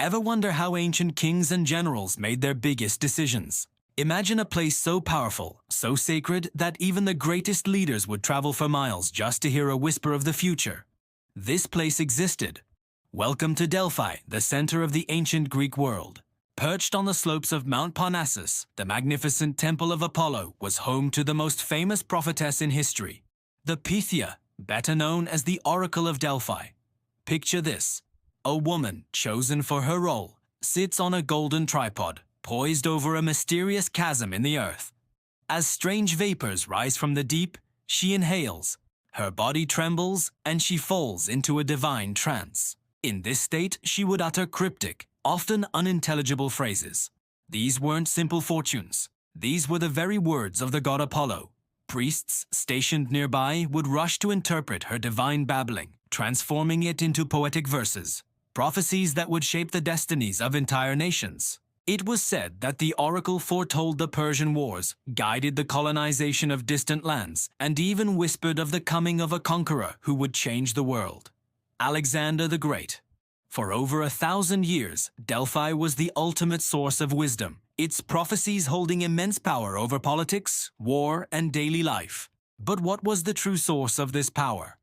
Ever wonder how ancient kings and generals made their biggest decisions? Imagine a place so powerful, so sacred, that even the greatest leaders would travel for miles just to hear a whisper of the future. This place existed. Welcome to Delphi, the center of the ancient Greek world. Perched on the slopes of Mount Parnassus, the magnificent temple of Apollo was home to the most famous prophetess in history, the Pythia, better known as the Oracle of Delphi. Picture this. A woman, chosen for her role, sits on a golden tripod, poised over a mysterious chasm in the earth. As strange vapors rise from the deep, she inhales, her body trembles, and she falls into a divine trance. In this state, she would utter cryptic, often unintelligible phrases. These weren't simple fortunes. These were the very words of the god Apollo. Priests stationed nearby would rush to interpret her divine babbling, transforming it into poetic verses, prophecies that would shape the destinies of entire nations. It was said that the oracle foretold the Persian Wars, guided the colonization of distant lands, and even whispered of the coming of a conqueror who would change the world. Alexander the Great. For over 1,000 years, Delphi was the ultimate source of wisdom, its prophecies holding immense power over politics, war, and daily life. But what was the true source of this power?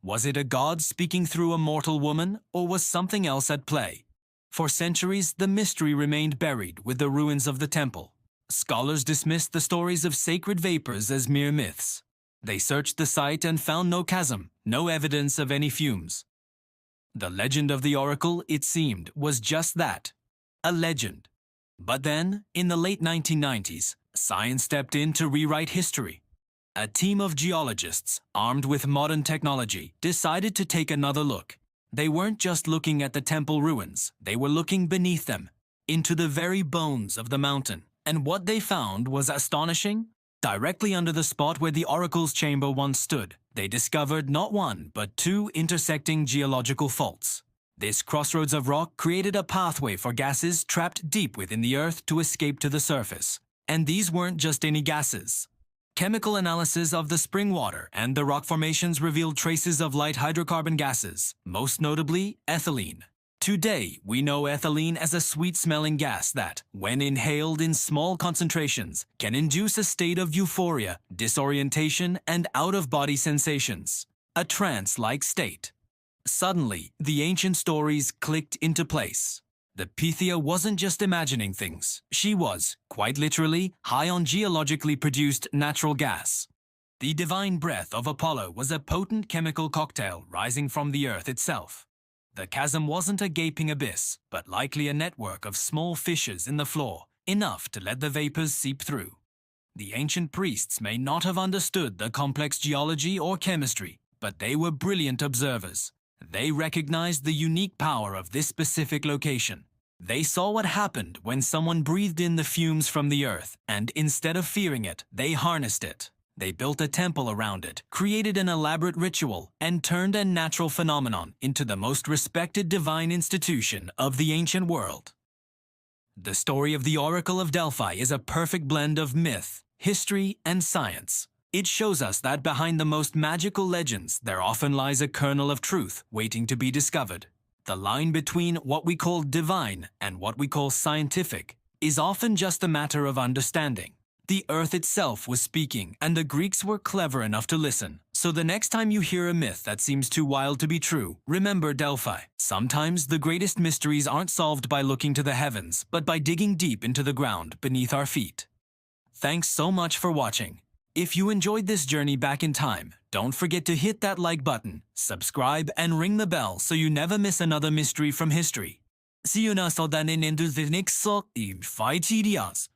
Was it a god speaking through a mortal woman, or was something else at play? For centuries, the mystery remained buried with the ruins of the temple. Scholars dismissed the stories of sacred vapors as mere myths. They searched the site and found no chasm, no evidence of any fumes. The legend of the oracle, it seemed, was just that, a legend. But then, in the late 1990s, science stepped in to rewrite history. A team of geologists, armed with modern technology, decided to take another look. They weren't just looking at the temple ruins, they were looking beneath them, into the very bones of the mountain. And what they found was astonishing. Directly under the spot where the oracle's chamber once stood, they discovered not one, but two intersecting geological faults. This crossroads of rock created a pathway for gases trapped deep within the earth to escape to the surface. And these weren't just any gases. Chemical analysis of the spring water and the rock formations revealed traces of light hydrocarbon gases, most notably ethylene. Today, we know ethylene as a sweet-smelling gas that, when inhaled in small concentrations, can induce a state of euphoria, disorientation, and out-of-body sensations. A trance-like state. Suddenly, the ancient stories clicked into place. The Pythia wasn't just imagining things. She was, quite literally, high on geologically produced natural gas. The divine breath of Apollo was a potent chemical cocktail rising from the earth itself. The chasm wasn't a gaping abyss, but likely a network of small fissures in the floor, enough to let the vapors seep through. The ancient priests may not have understood the complex geology or chemistry, but they were brilliant observers. They recognized the unique power of this specific location. They saw what happened when someone breathed in the fumes from the earth, and instead of fearing it, they harnessed it. They built a temple around it, created an elaborate ritual, and turned a natural phenomenon into the most respected divine institution of the ancient world. The story of the Oracle of Delphi is a perfect blend of myth, history, and science. It shows us that behind the most magical legends, there often lies a kernel of truth waiting to be discovered. The line between what we call divine and what we call scientific is often just a matter of understanding. The earth itself was speaking, and the Greeks were clever enough to listen. So the next time you hear a myth that seems too wild to be true, remember Delphi. Sometimes the greatest mysteries aren't solved by looking to the heavens, but by digging deep into the ground beneath our feet. Thanks so much for watching. If you enjoyed this journey back in time, don't forget to hit that like button, subscribe, and ring the bell so you never miss another mystery from history. See you now, so then into the next 5 videos.